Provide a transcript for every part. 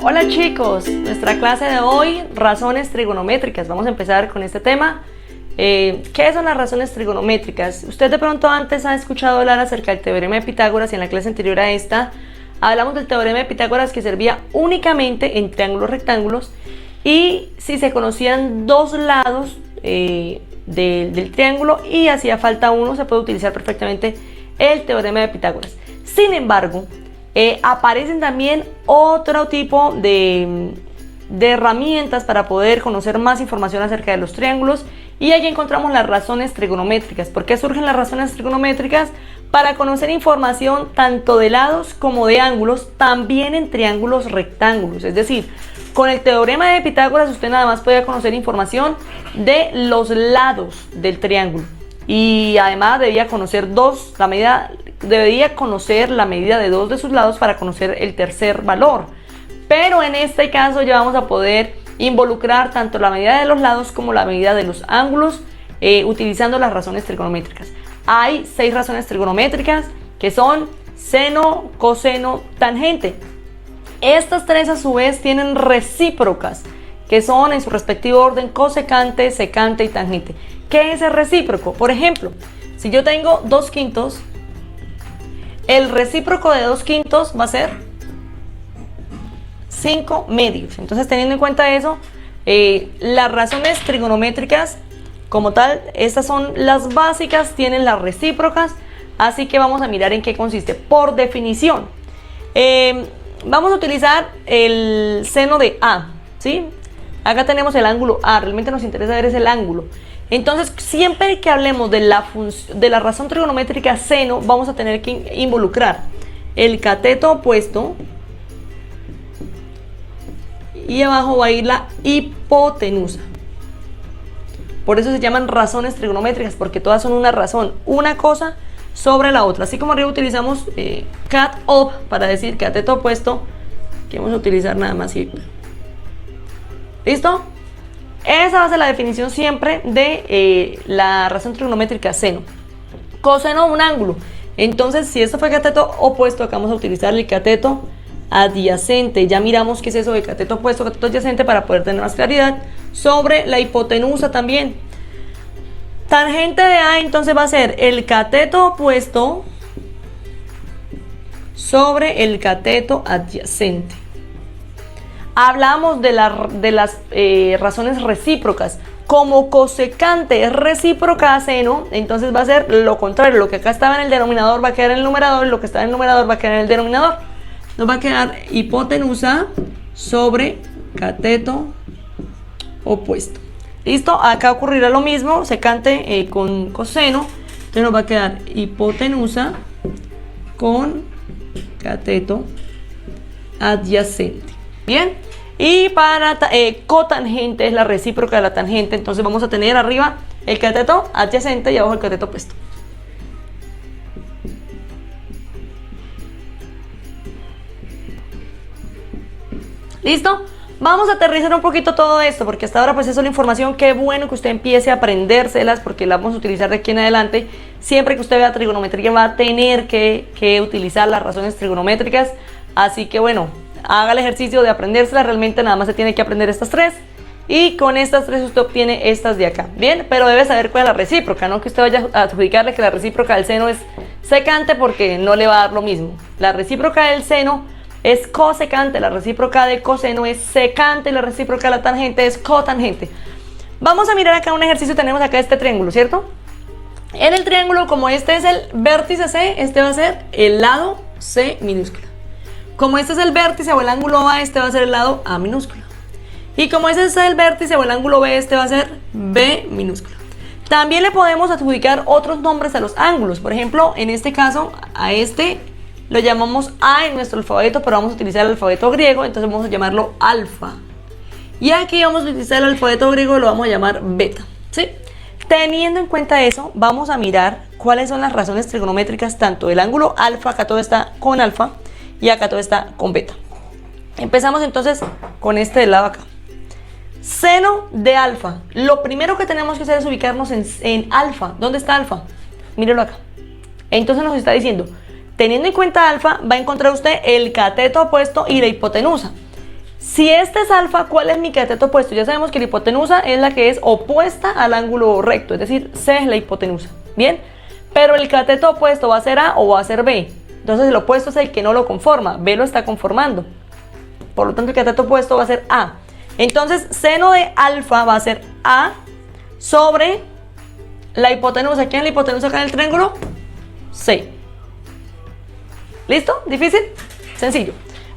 Hola chicos, nuestra clase de hoy, razones trigonométricas. Vamos a empezar con este tema. ¿Qué son las razones trigonométricas? Usted de pronto antes ha escuchado hablar acerca del teorema de Pitágoras y en la clase anterior a esta hablamos del teorema de Pitágoras que servía únicamente en triángulos rectángulos y si se conocían dos lados del triángulo y hacía falta uno, se puede utilizar perfectamente el teorema de Pitágoras. Sin embargo, aparecen también otro tipo de herramientas para poder conocer más información acerca de los triángulos y ahí encontramos las razones trigonométricas. ¿Por qué surgen las razones trigonométricas? Para conocer información tanto de lados como de ángulos, también en triángulos rectángulos. Es decir, con el teorema de Pitágoras usted nada más puede conocer información de los lados del triángulo y además debía conocer la medida de dos de sus lados para conocer el tercer valor. Pero en este caso ya vamos a poder involucrar tanto la medida de los lados como la medida de los ángulos utilizando las razones trigonométricas. Hay 6 razones trigonométricas que son seno, coseno, tangente. Estas 3 a su vez tienen recíprocas que son en su respectivo orden cosecante, secante y tangente. ¿Qué es el recíproco? Por ejemplo, si yo tengo 2/5, el recíproco de 2/5 va a ser 5/2. Entonces, teniendo en cuenta eso, las razones trigonométricas como tal, estas son las básicas, tienen las recíprocas, así que vamos a mirar en qué consiste. Por definición, vamos a utilizar el seno de A, ¿sí? Acá tenemos el ángulo A, realmente nos interesa ver es el ángulo. Entonces, siempre que hablemos de la razón trigonométrica seno, vamos a tener que involucrar el cateto opuesto y abajo va a ir la hipotenusa. Por eso se llaman razones trigonométricas, porque todas son una razón, una cosa sobre la otra. Así como arriba utilizamos cat op para decir cateto opuesto, que vamos a utilizar nada más y... ¿Listo? Esa va a ser la definición siempre de la razón trigonométrica seno. Coseno, un ángulo. Entonces, si esto fue cateto opuesto, acá vamos a utilizar el cateto adyacente. Ya miramos qué es eso de cateto opuesto, cateto adyacente para poder tener más claridad. Sobre la hipotenusa también. Tangente de A, entonces va a ser el cateto opuesto sobre el cateto adyacente. Hablamos de las razones recíprocas. Como cosecante es recíproca a seno, entonces va a ser lo contrario. Lo que acá estaba en el denominador va a quedar en el numerador, y lo que estaba en el numerador va a quedar en el denominador. Nos va a quedar hipotenusa sobre cateto opuesto. ¿Listo? Acá ocurrirá lo mismo, secante con coseno. Entonces nos va a quedar hipotenusa con cateto adyacente. Bien. Y para cotangente es la recíproca de la tangente. Entonces vamos a tener arriba el cateto adyacente y abajo el cateto opuesto. ¿Listo? Vamos a aterrizar un poquito todo esto, porque hasta ahora pues eso es la información. Qué bueno que usted empiece a aprendérselas, porque la vamos a utilizar de aquí en adelante. Siempre que usted vea trigonometría va a tener que utilizar las razones trigonométricas. Así que bueno, haga el ejercicio de aprendérselas. Realmente nada más se tiene que aprender estas 3. Y con estas 3 usted obtiene estas de acá. Bien, pero debe saber cuál es la recíproca, no que usted vaya a adjudicarle que la recíproca del seno es secante, porque no le va a dar lo mismo. La recíproca del seno es cosecante, la recíproca de coseno es secante y la recíproca de la tangente es cotangente. Vamos a mirar acá un ejercicio. Tenemos acá este triángulo, ¿cierto? En el triángulo, como este es el vértice C, este va a ser el lado C minúscula. Como este es el vértice o el ángulo A, este va a ser el lado A minúscula. Y como este es el vértice o el ángulo B, este va a ser B minúscula. También le podemos adjudicar otros nombres a los ángulos. Por ejemplo, en este caso, a este lo llamamos A en nuestro alfabeto, pero vamos a utilizar el alfabeto griego, entonces vamos a llamarlo alfa. Y aquí vamos a utilizar el alfabeto griego y lo vamos a llamar beta, ¿sí? Teniendo en cuenta eso, vamos a mirar cuáles son las razones trigonométricas tanto del ángulo alfa, acá todo está con alfa, y acá todo está con beta. Empezamos entonces con este del lado acá. Seno de alfa. Lo primero que tenemos que hacer es ubicarnos en alfa. ¿Dónde está alfa? Mírelo acá. Entonces nos está diciendo, teniendo en cuenta alfa, va a encontrar usted el cateto opuesto y la hipotenusa. Si este es alfa, ¿cuál es mi cateto opuesto? Ya sabemos que la hipotenusa es la que es opuesta al ángulo recto, es decir, C es la hipotenusa. Bien, pero el cateto opuesto va a ser A o va a ser B. Entonces el opuesto es el que no lo conforma, B lo está conformando. Por lo tanto el cateto opuesto va a ser A. Entonces seno de alfa va a ser A sobre la hipotenusa. ¿Quién es la hipotenusa acá en el triángulo? C. ¿Listo? ¿Difícil? Sencillo.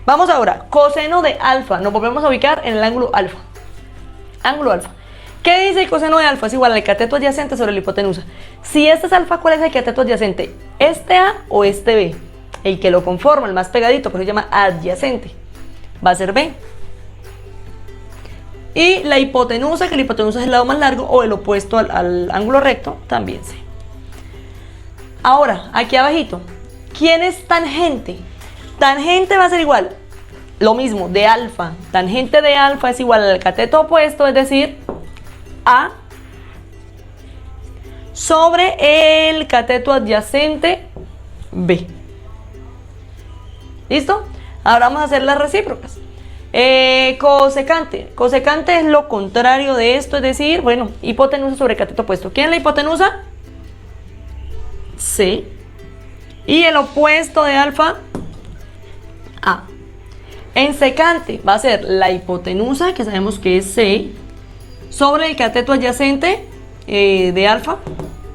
Vamos ahora, coseno de alfa. Nos volvemos a ubicar en el ángulo alfa. Ángulo alfa. ¿Qué dice el coseno de alfa? Es igual al cateto adyacente sobre la hipotenusa. Si este es alfa, ¿cuál es el cateto adyacente? ¿Este A o este B? El que lo conforma, el más pegadito, por eso se llama adyacente. Va a ser B. Y la hipotenusa, que la hipotenusa es el lado más largo o el opuesto al ángulo recto, también C. Ahora, aquí abajito, ¿quién es tangente? Tangente va a ser igual, lo mismo, de alfa. Tangente de alfa es igual al cateto opuesto, es decir, A sobre el cateto adyacente B. ¿Listo? Ahora vamos a hacer las recíprocas. Cosecante. Cosecante es lo contrario de esto, es decir, bueno, hipotenusa sobre cateto opuesto. ¿Quién es la hipotenusa? C. Y el opuesto de alfa, A. En secante va a ser la hipotenusa, que sabemos que es C, sobre el cateto adyacente de alfa,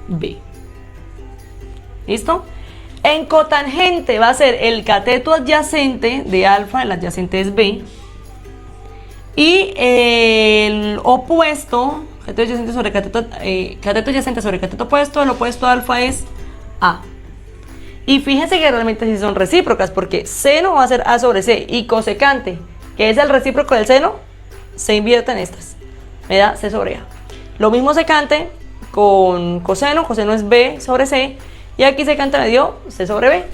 B. ¿Listo? En cotangente va a ser el cateto adyacente de alfa, el adyacente es B. Y el opuesto, cateto adyacente sobre cateto adyacente sobre cateto opuesto, el opuesto de alfa es A. Y fíjense que realmente sí son recíprocas, porque seno va a ser A sobre C, y cosecante, que es el recíproco del seno, se invierte en estas, me da C sobre A. Lo mismo secante con coseno, coseno es B sobre C, y aquí secante me dio C sobre B.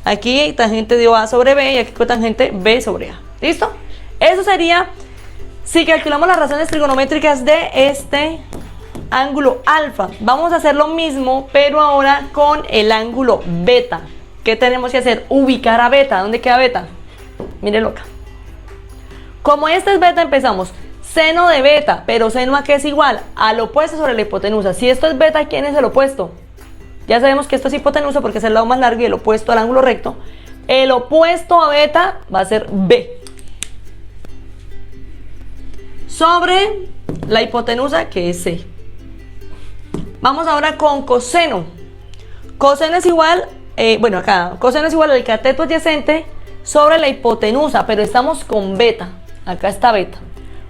Aquí tangente dio A sobre B, y aquí cotangente B sobre A. ¿Listo? Eso sería si calculamos las razones trigonométricas de este ángulo alfa. Vamos a hacer lo mismo, pero ahora con el ángulo beta. ¿Qué tenemos que hacer? Ubicar a beta. ¿Dónde queda beta? Mírenlo acá. Como este es beta, empezamos seno de beta, pero seno a qué es igual al opuesto sobre la hipotenusa. Si esto es beta, ¿quién es el opuesto? Ya sabemos que esto es hipotenusa porque es el lado más largo y el opuesto al ángulo recto. El opuesto a beta va a ser B sobre la hipotenusa, que es C. Vamos ahora con coseno. Coseno es igual, coseno es igual al cateto adyacente sobre la hipotenusa, pero estamos con beta. Acá está beta.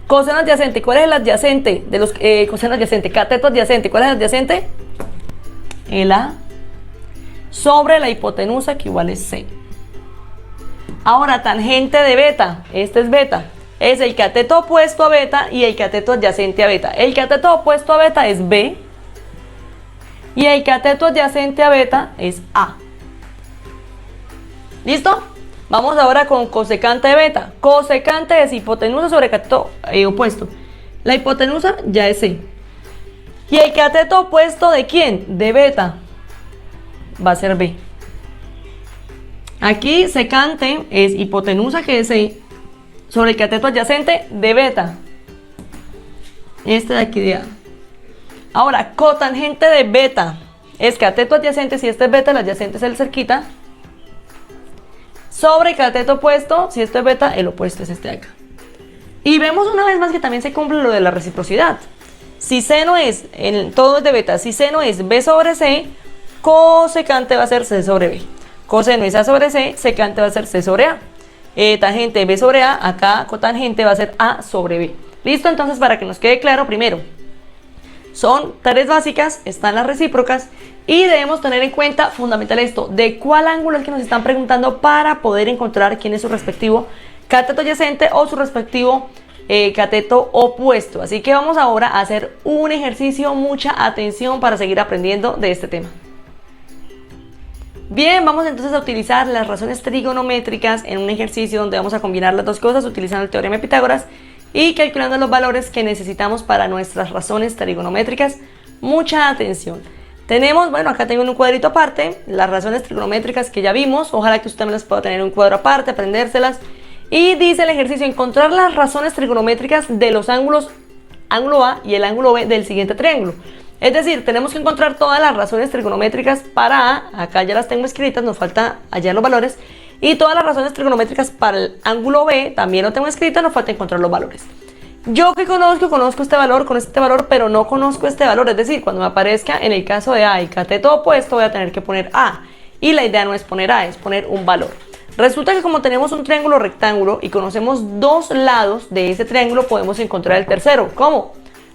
Coseno adyacente, ¿cuál es el adyacente de los coseno adyacente? Cateto adyacente, ¿cuál es el adyacente? El A sobre la hipotenusa, que igual es C. Ahora, tangente de beta, este es beta. Es el cateto opuesto a beta y el cateto adyacente a beta. El cateto opuesto a beta es B y el cateto adyacente a beta es A. ¿Listo? Vamos ahora con cosecante de beta. Cosecante es hipotenusa sobre cateto opuesto. La hipotenusa ya es C. ¿Y el cateto opuesto de quién? De beta. Va a ser B. Aquí secante es hipotenusa, que es C, sobre el cateto adyacente de beta. Este de aquí de A. Ahora, cotangente de beta es cateto adyacente, si este es beta, el adyacente es el cerquita. Sobre cateto opuesto, si esto es beta, el opuesto es este de acá. Y vemos una vez más que también se cumple lo de la reciprocidad. Si seno es, todo es de beta, si seno es B sobre C, cosecante va a ser C sobre B. Coseno es A sobre C, secante va a ser C sobre A. Tangente B sobre A, acá cotangente va a ser A sobre B. ¿Listo? Entonces, para que nos quede claro, primero, son tareas básicas, están las recíprocas y debemos tener en cuenta, fundamental esto, de cuál ángulo es que nos están preguntando para poder encontrar quién es su respectivo cateto adyacente o su respectivo cateto opuesto. Así que vamos ahora a hacer un ejercicio, mucha atención para seguir aprendiendo de este tema. Bien, vamos entonces a utilizar las razones trigonométricas en un ejercicio donde vamos a combinar las dos cosas utilizando el teorema de Pitágoras y calculando los valores que necesitamos para nuestras razones trigonométricas. Mucha atención. Tenemos, bueno, acá tengo en un cuadrito aparte las razones trigonométricas que ya vimos. Ojalá que usted me las pueda tener en un cuadro aparte, aprendérselas Y dice el ejercicio, encontrar las razones trigonométricas de los ángulos, ángulo A y el ángulo B del siguiente triángulo. Es decir, tenemos que encontrar todas las razones trigonométricas para A, acá ya las tengo escritas, nos falta hallar los valores, y todas las razones trigonométricas para el ángulo B, también lo tengo escrito, nos falta encontrar los valores. Yo que conozco este valor con este valor, pero no conozco este valor, es decir, cuando me aparezca en el caso de A y cateto opuesto, voy a tener que poner A, y la idea no es poner A, es poner un valor. Resulta que como tenemos un triángulo rectángulo y conocemos dos lados de ese triángulo, podemos encontrar el tercero. ¿Cómo?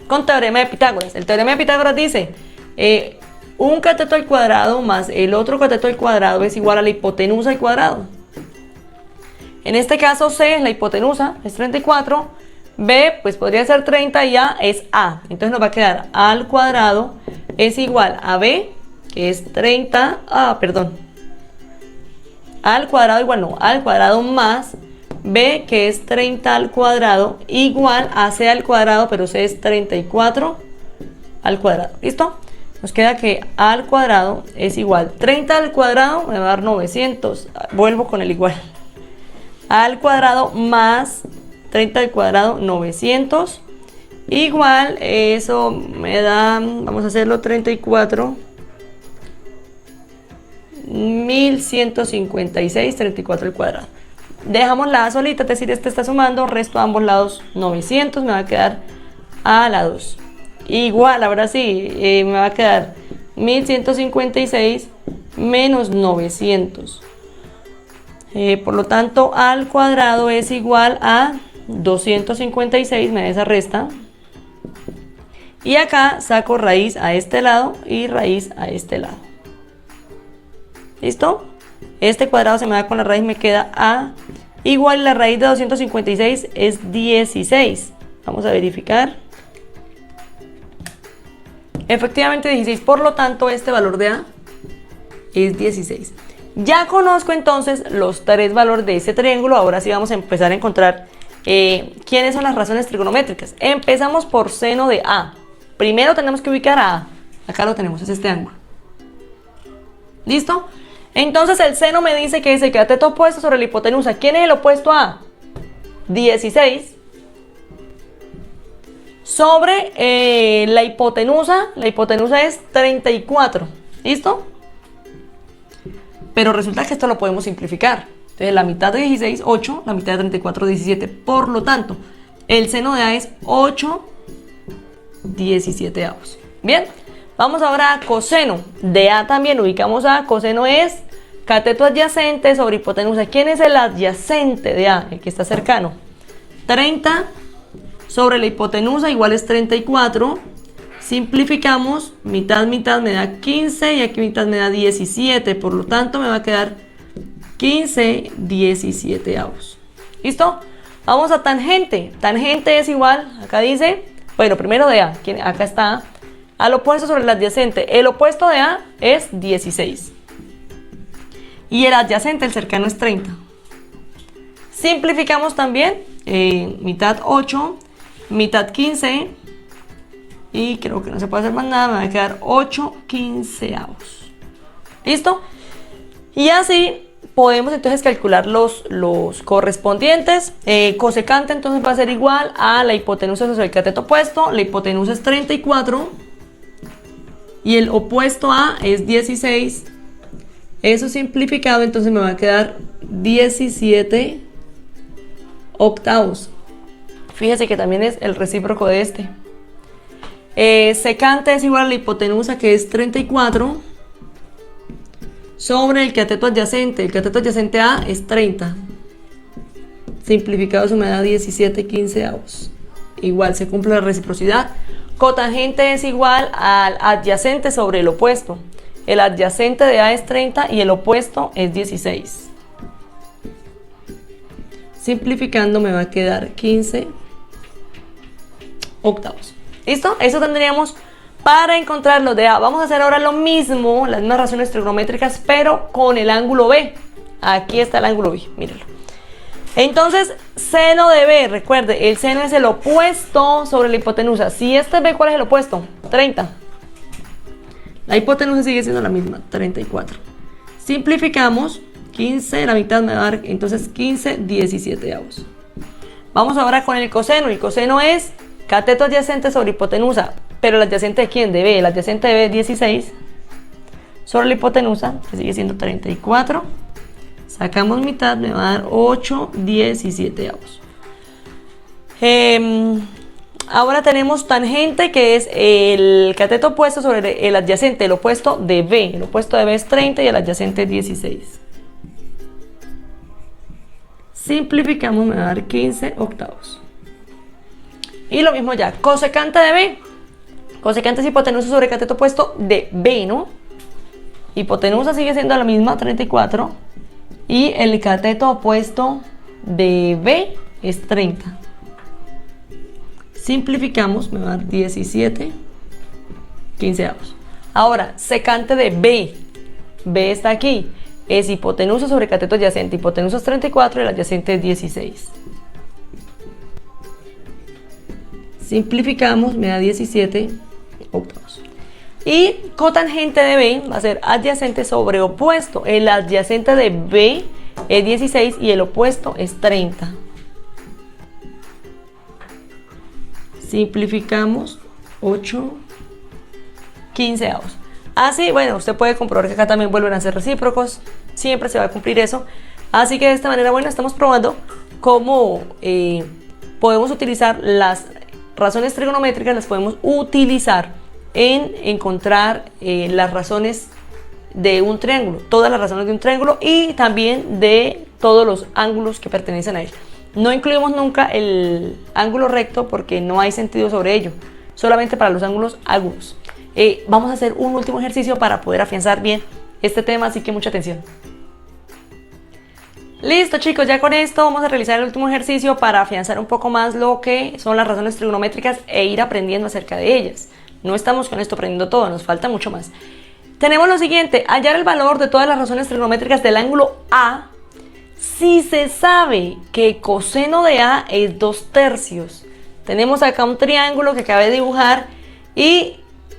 Con teorema de Pitágoras. El teorema de Pitágoras dice, un cateto al cuadrado más el otro cateto al cuadrado es igual a la hipotenusa al cuadrado. En este caso C, la hipotenusa, es 34, B pues podría ser 30 y A es A. Entonces nos va a quedar A al cuadrado es igual a B, que es 30, A al cuadrado igual no, A al cuadrado más B, que es 30 al cuadrado, igual a C al cuadrado, pero C es 34 al cuadrado. ¿Listo? Nos queda que A al cuadrado es igual 30 al cuadrado, me va a dar 900, vuelvo con el igual. A al cuadrado más 30 al cuadrado, 900, igual, eso me da, vamos a hacerlo 34, 1156, 34 al cuadrado. Dejamos la A solita, es decir, este está sumando, resto a ambos lados 900, me va a quedar A la 2. Igual, ahora sí, me va a quedar 1156 menos 900. Por lo tanto, A al cuadrado es igual a 256, me da esa resta. Y acá saco raíz a este lado y raíz a este lado. ¿Listo? Este cuadrado se me da con la raíz, me queda A igual, la raíz de 256 es 16. Vamos a verificar. Efectivamente 16, por lo tanto este valor de A es 16. Ya conozco entonces los tres valores de ese triángulo, ahora sí vamos a empezar a encontrar quiénes son las razones trigonométricas. Empezamos por seno de A. Primero tenemos que ubicar a A. Acá lo tenemos, es este ángulo. ¿Listo? Entonces el seno me dice que es el cateto opuesto sobre la hipotenusa. ¿Quién es el opuesto a A? 16. Sobre la hipotenusa es 34. ¿Listo? Pero resulta que esto lo podemos simplificar. Entonces la mitad de 16, 8, la mitad de 34, 17. Por lo tanto, el seno de A es 8 17avos. Bien, vamos ahora a coseno de A también. Ubicamos A, coseno es cateto adyacente sobre hipotenusa. ¿Quién es el adyacente de A? El que está cercano. 30 sobre la hipotenusa igual es 34. Simplificamos, mitad, mitad me da 15 y aquí mitad me da 17. Por lo tanto me va a quedar 15 17avos. ¿Listo? Vamos a tangente. Tangente es igual, acá dice, bueno, primero de A, acá está A, al opuesto sobre el adyacente. El opuesto de A es 16. Y el adyacente, el cercano, es 30. Simplificamos también, mitad 8, mitad 15. Y creo que no se puede hacer más nada, me va a quedar 8 15avos. ¿Listo? Y así podemos entonces calcular los correspondientes. Cosecante entonces va a ser igual a la hipotenusa sobre el cateto opuesto. La hipotenusa es 34 y el opuesto a es 16. Eso simplificado entonces me va a quedar 17 octavos. Fíjese que también es el recíproco de este. Secante es igual a la hipotenusa, que es 34, sobre el cateto adyacente. El cateto adyacente A es 30. Simplificado eso me da 17 15avos. Igual se cumple la reciprocidad. Cotangente es igual al adyacente sobre el opuesto. El adyacente de A es 30 y el opuesto es 16. Simplificando me va a quedar 15 octavos. ¿Listo? Eso tendríamos para encontrar los de A. Vamos a hacer ahora lo mismo, las mismas razones trigonométricas, pero con el ángulo B. Aquí está el ángulo B, mírenlo. Entonces, seno de B, recuerde, el seno es el opuesto sobre la hipotenusa. Si este es B, ¿cuál es el opuesto? 30. La hipotenusa sigue siendo la misma, 34. Simplificamos, 15, la mitad me va a dar entonces 15 17avos. Vamos ahora con el coseno. El coseno es cateto adyacente sobre hipotenusa. ¿Pero el adyacente de quién? De B. El adyacente de B es 16 sobre la hipotenusa, que sigue siendo 34. Sacamos mitad, me va a dar 8 17avos. Ahora tenemos tangente, que es el cateto opuesto sobre el adyacente, el opuesto de B. El opuesto de B es 30 y el adyacente es 16. Simplificamos, me va a dar 15 octavos. Y lo mismo ya, cosecante de B. Cosecante es hipotenusa sobre cateto opuesto de B, ¿no? Hipotenusa sigue siendo la misma, 34. Y el cateto opuesto de B es 30. Simplificamos, me va a dar 17 quinceavos. Ahora, secante de B. B está aquí. Es hipotenusa sobre cateto adyacente. Hipotenusa es 34 y el adyacente es 16. Simplificamos, me da 17 octavos. Y cotangente de B va a ser adyacente sobre opuesto. El adyacente de B es 16 y el opuesto es 30. Simplificamos, 8 quinceavos. Así, bueno, usted puede comprobar que acá también vuelven a ser recíprocos. Siempre se va a cumplir eso. Así que de esta manera, bueno, estamos probando cómo podemos utilizar las razones trigonométricas, las podemos utilizar en encontrar las razones de un triángulo, todas las razones de un triángulo y también de todos los ángulos que pertenecen a él. No incluimos nunca el ángulo recto porque no hay sentido sobre ello, solamente para los ángulos agudos. Vamos a hacer un último ejercicio para poder afianzar bien este tema, así que mucha atención. Listo, chicos, ya con esto vamos a realizar el último ejercicio para afianzar un poco más lo que son las razones trigonométricas e ir aprendiendo acerca de ellas. No estamos con esto aprendiendo todo, nos falta mucho más. Tenemos lo siguiente: hallar el valor de todas las razones trigonométricas del ángulo A si se sabe que coseno de A es 2/3. Tenemos acá un triángulo que acabé de dibujar y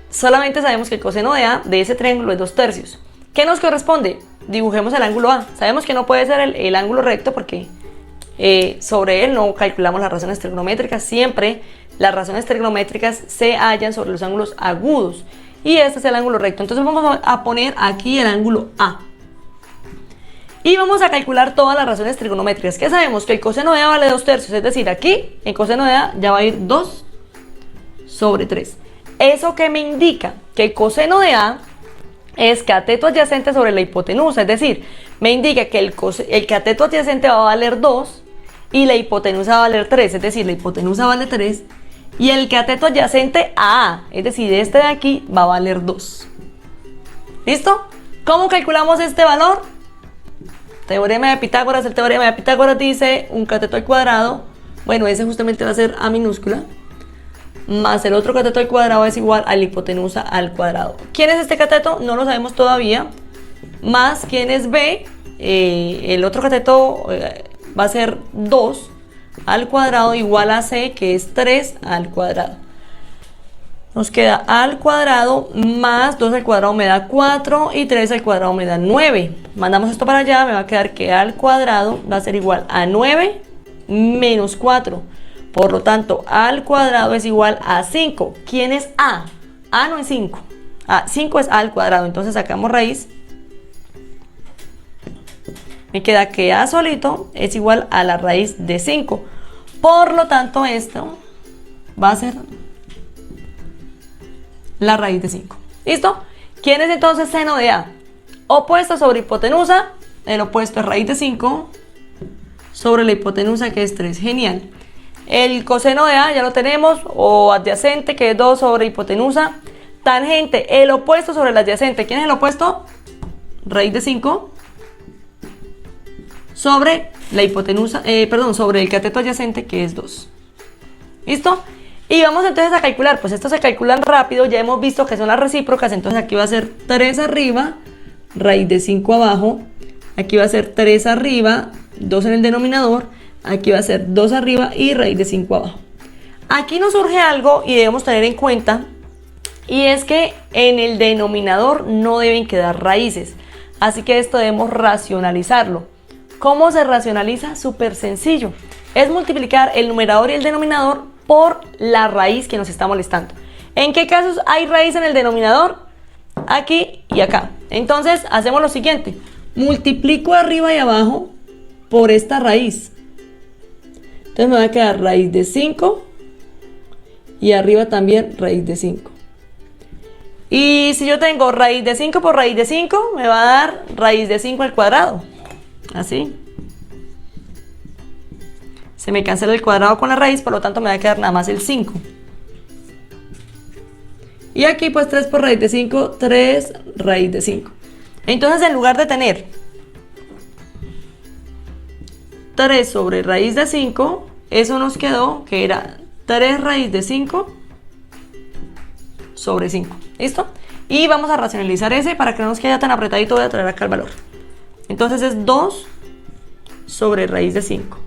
solamente sabemos que el coseno de A de ese triángulo es 2/3. ¿Qué nos corresponde? Dibujemos el ángulo A. Sabemos que no puede ser el ángulo recto porque sobre él no calculamos las razones trigonométricas. Siempre las razones trigonométricas se hallan sobre los ángulos agudos. Y este es el ángulo recto. Entonces vamos a poner aquí el ángulo A. Y vamos a calcular todas las razones trigonométricas. ¿Qué sabemos? Que el coseno de A vale 2/3. Es decir, aquí el coseno de A ya va a ir 2/3. ¿Eso qué me indica? Que el coseno de A es cateto adyacente sobre la hipotenusa. Es decir, me indica que el cateto adyacente va a valer 2 y la hipotenusa va a valer 3. Es decir, la hipotenusa vale 3 y el cateto adyacente a A, es decir, este de aquí, va a valer 2. ¿Listo? ¿Cómo calculamos este valor? Teorema de Pitágoras. El teorema de Pitágoras dice un cateto al cuadrado. Bueno, ese justamente va a ser A minúscula. Más el otro cateto al cuadrado es igual a la hipotenusa al cuadrado. ¿Quién es este cateto? No lo sabemos todavía. Más quién es B. El otro cateto va a ser 2 al cuadrado igual a C, que es 3 al cuadrado. Nos queda A al cuadrado más 2 al cuadrado me da 4 y 3 al cuadrado me da 9. Mandamos esto para allá, me va a quedar que A al cuadrado va a ser igual a 9 menos 4. Por lo tanto, A al cuadrado es igual a 5. ¿Quién es A? A no es 5. 5 es A al cuadrado. Entonces sacamos raíz. Me queda que A solito es igual a la raíz de 5. Por lo tanto, esto va a ser la raíz de 5. ¿Listo? ¿Quién es entonces seno de A? Opuesto sobre hipotenusa. El opuesto es raíz de 5 sobre la hipotenusa, que es 3. Genial. El coseno de A ya lo tenemos, o adyacente, que es 2 sobre hipotenusa. Tangente, el opuesto sobre el adyacente. ¿Quién es el opuesto? Raíz de 5 sobre la hipotenusa, sobre el cateto adyacente, que es 2. ¿Listo? Y vamos entonces a calcular. Pues estos se calculan rápido, ya hemos visto que son las recíprocas. Entonces aquí va a ser 3 arriba, raíz de 5 abajo. Aquí va a ser 3 arriba, 2 en el denominador. Aquí va a ser 2 arriba y raíz de 5 abajo. Aquí nos surge algo y debemos tener en cuenta, y es que en el denominador no deben quedar raíces. Así que esto debemos racionalizarlo. ¿Cómo se racionaliza? Súper sencillo. Es multiplicar el numerador y el denominador por la raíz que nos está molestando. ¿En qué casos hay raíz en el denominador? Aquí y acá. Entonces hacemos lo siguiente. Multiplico arriba y abajo por esta raíz. Entonces me va a quedar raíz de 5 y arriba también raíz de 5. Y si yo tengo raíz de 5 por raíz de 5, me va a dar raíz de 5 al cuadrado. Así. Se me cancela el cuadrado con la raíz, por lo tanto me va a quedar nada más el 5. Y aquí pues 3 por raíz de 5, 3 raíz de 5. Entonces en lugar de tener 3 sobre raíz de 5, eso nos quedó que era 3 raíz de 5 sobre 5. ¿Listo? Y vamos a racionalizar ese para que no nos quede tan apretadito. Voy a traer acá el valor. Entonces es 2 sobre raíz de 5.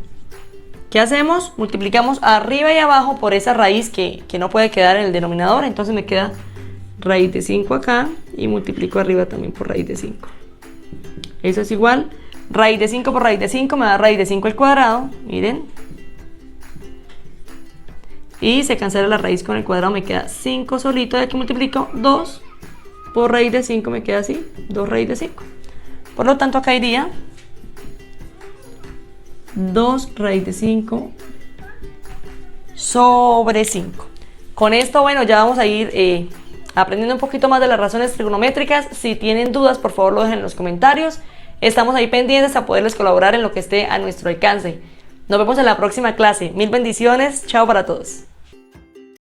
¿Qué hacemos? Multiplicamos arriba y abajo por esa raíz que no puede quedar en el denominador. Entonces me queda raíz de 5 acá y multiplico arriba también por raíz de 5. Eso es igual. Raíz de 5 por raíz de 5 me da raíz de 5 al cuadrado. Miren. Y se cancela la raíz con el cuadrado, me queda 5 solito. Y aquí multiplico 2 por raíz de 5, me queda así, 2 raíz de 5. Por lo tanto acá iría 2 raíz de 5 sobre 5. Con esto, bueno, ya vamos a ir aprendiendo un poquito más de las razones trigonométricas. Si tienen dudas, por favor lo dejen en los comentarios. Estamos ahí pendientes a poderles colaborar en lo que esté a nuestro alcance. Nos vemos en la próxima clase. Mil bendiciones. Chao para todos.